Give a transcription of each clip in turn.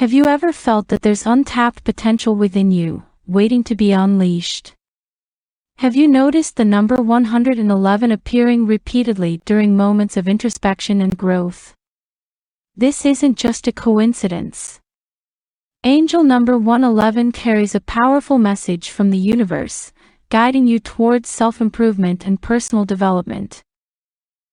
Have you ever felt that there's untapped potential within you, waiting to be unleashed? Have you noticed the number 111 appearing repeatedly during moments of introspection and growth? This isn't just a coincidence. Angel number 111 carries a powerful message from the universe, guiding you towards self-improvement and personal development.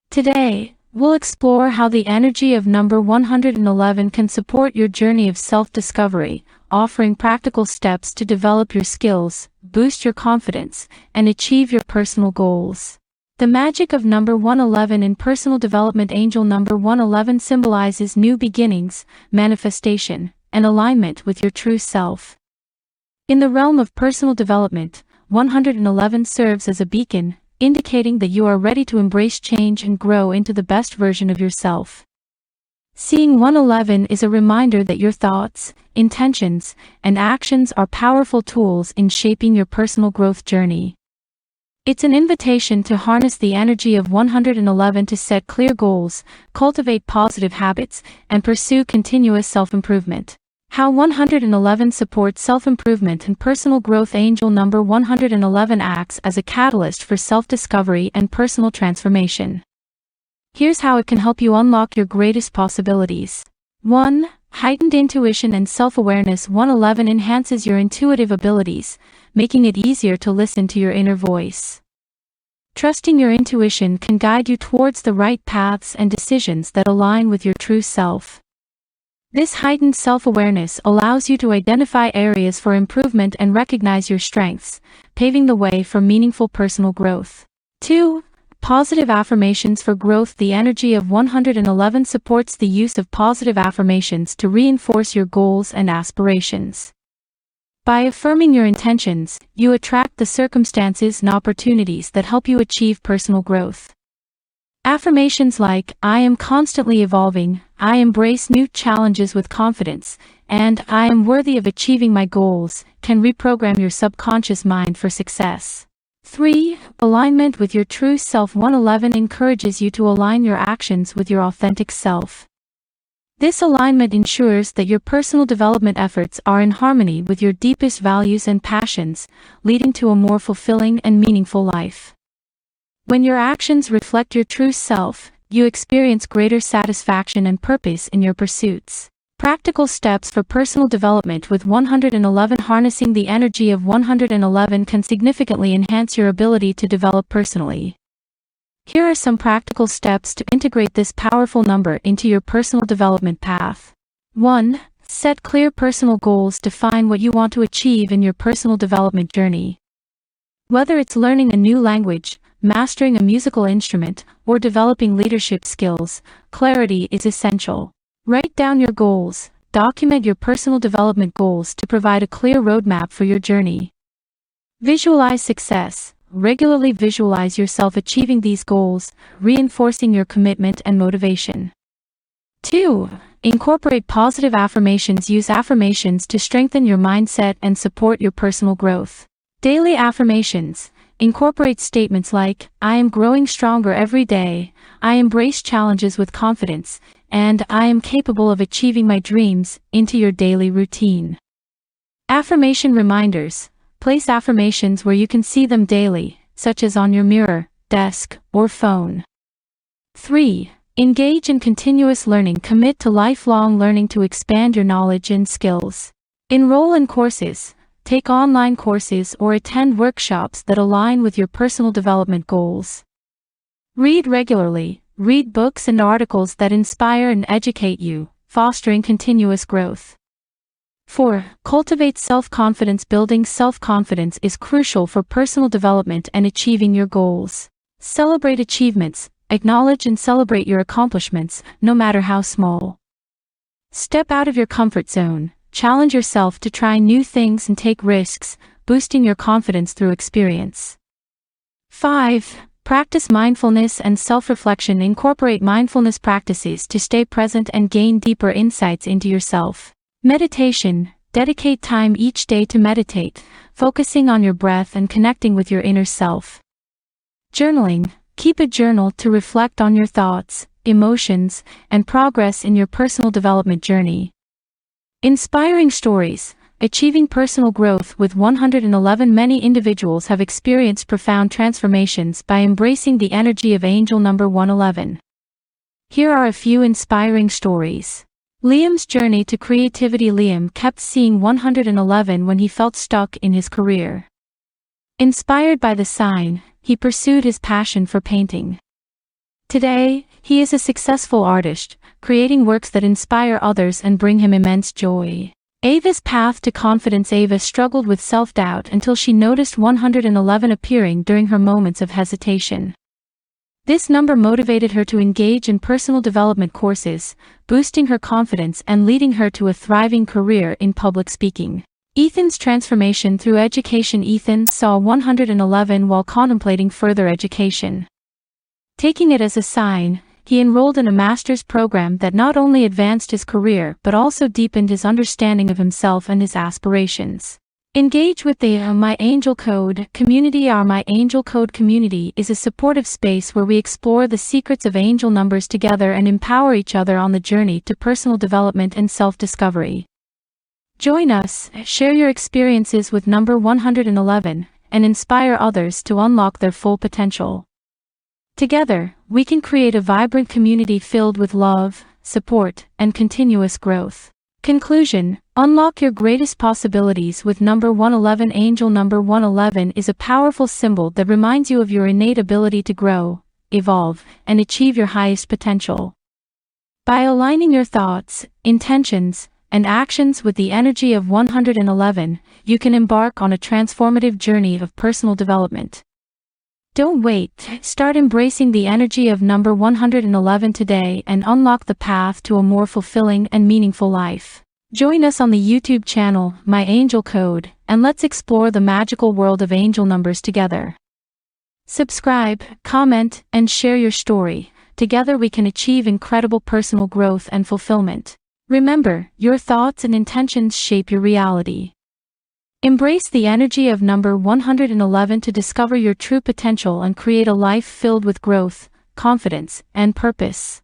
Today, we'll explore how the energy of number 111 can support your journey of self-discovery, offering practical steps to develop your skills, boost your confidence, and achieve your personal goals. The magic of number 111 in personal development. Angel number 111 symbolizes new beginnings, manifestation, and alignment with your true self. In the realm of personal development, 111 serves as a beacon, indicating that you are ready to embrace change and grow into the best version of yourself. Seeing 111 is a reminder that your thoughts, intentions, and actions are powerful tools in shaping your personal growth journey. It's an invitation to harness the energy of 111 to set clear goals, cultivate positive habits, and pursue continuous self-improvement. How 111 supports self-improvement and personal growth. Angel number 111 acts as a catalyst for self-discovery and personal transformation. Here's how it can help you unlock your greatest possibilities. 1. Heightened intuition and self-awareness. 111 enhances your intuitive abilities, making it easier to listen to your inner voice. Trusting your intuition can guide you towards the right paths and decisions that align with your true self. This heightened self-awareness allows you to identify areas for improvement and recognize your strengths, paving the way for meaningful personal growth. 2. Positive affirmations for growth. The energy of 111 supports the use of positive affirmations to reinforce your goals and aspirations. By affirming your intentions, you attract the circumstances and opportunities that help you achieve personal growth. Affirmations like, "I am constantly evolving," "I embrace new challenges with confidence," and "I am worthy of achieving my goals," can reprogram your subconscious mind for success. 3. Alignment with your true self. 111 encourages you to align your actions with your authentic self. This alignment ensures that your personal development efforts are in harmony with your deepest values and passions, leading to a more fulfilling and meaningful life. When your actions reflect your true self, you experience greater satisfaction and purpose in your pursuits. Practical steps for personal development with 111. Harnessing the energy of 111 can significantly enhance your ability to develop personally. Here are some practical steps to integrate this powerful number into your personal development path. 1. Set clear personal goals. Define what you want to achieve in your personal development journey. Whether it's learning a new language, mastering a musical instrument, or developing leadership skills, clarity is essential. Write down your goals. Document your personal development goals to provide a clear roadmap for your journey. Visualize success. Regularly visualize yourself achieving these goals, reinforcing your commitment and motivation. 2. Incorporate positive affirmations. Use affirmations to strengthen your mindset and support your personal growth. Daily affirmations. Incorporate statements like, "I am growing stronger every day," "I embrace challenges with confidence," and "I am capable of achieving my dreams," into your daily routine. Affirmation reminders. Place affirmations where you can see them daily, such as on your mirror, desk, or phone. 3. Engage in continuous learning. Commit to lifelong learning to expand your knowledge and skills. Enroll in courses. Take online courses or attend workshops that align with your personal development goals. Read regularly. Read books and articles that inspire and educate you, fostering continuous growth. 4. Cultivate self-confidence. Building self-confidence is crucial for personal development and achieving your goals. Celebrate achievements. Acknowledge and celebrate your accomplishments, no matter how small. Step out of your comfort zone. Challenge yourself to try new things and take risks, boosting your confidence through experience. 5. Practice mindfulness and self-reflection. Incorporate mindfulness practices to stay present and gain deeper insights into yourself. Meditation. Dedicate time each day to meditate, focusing on your breath and connecting with your inner self. Journaling. Keep a journal to reflect on your thoughts, emotions, and progress in your personal development journey. Inspiring stories. Achieving personal growth with 111. Many individuals have experienced profound transformations by embracing the energy of angel number 111. Here are a few inspiring stories. Liam's journey to creativity. Liam kept seeing 111 when he felt stuck in his career. Inspired by the sign, he pursued his passion for painting. Today, he is a successful artist, creating works that inspire others and bring him immense joy. Ava's path to confidence. Ava struggled with self-doubt until she noticed 111 appearing during her moments of hesitation. This number motivated her to engage in personal development courses, boosting her confidence and leading her to a thriving career in public speaking. Ethan's transformation through education. Ethan saw 111 while contemplating further education. Taking it as a sign, he enrolled in a master's program that not only advanced his career but also deepened his understanding of himself and his aspirations. Engage with the My Angel Code community. Our My Angel Code community is a supportive space where we explore the secrets of angel numbers together and empower each other on the journey to personal development and self-discovery. Join us, share your experiences with number 111, and inspire others to unlock their full potential. Together, we can create a vibrant community filled with love, support, and continuous growth. Conclusion: unlock your greatest possibilities with number 111. Angel number 111 is a powerful symbol that reminds you of your innate ability to grow, evolve, and achieve your highest potential. By aligning your thoughts, intentions, and actions with the energy of 111, you can embark on a transformative journey of personal development. Don't wait, start embracing the energy of number 111 today and unlock the path to a more fulfilling and meaningful life. Join us on the YouTube channel, My Angel Code, and let's explore the magical world of angel numbers together. Subscribe, comment, and share your story. Together we can achieve incredible personal growth and fulfillment. Remember, your thoughts and intentions shape your reality. Embrace the energy of number 111 to discover your true potential and create a life filled with growth, confidence, and purpose.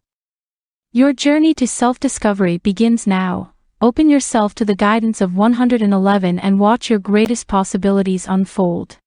Your journey to self-discovery begins now. Open yourself to the guidance of 111 and watch your greatest possibilities unfold.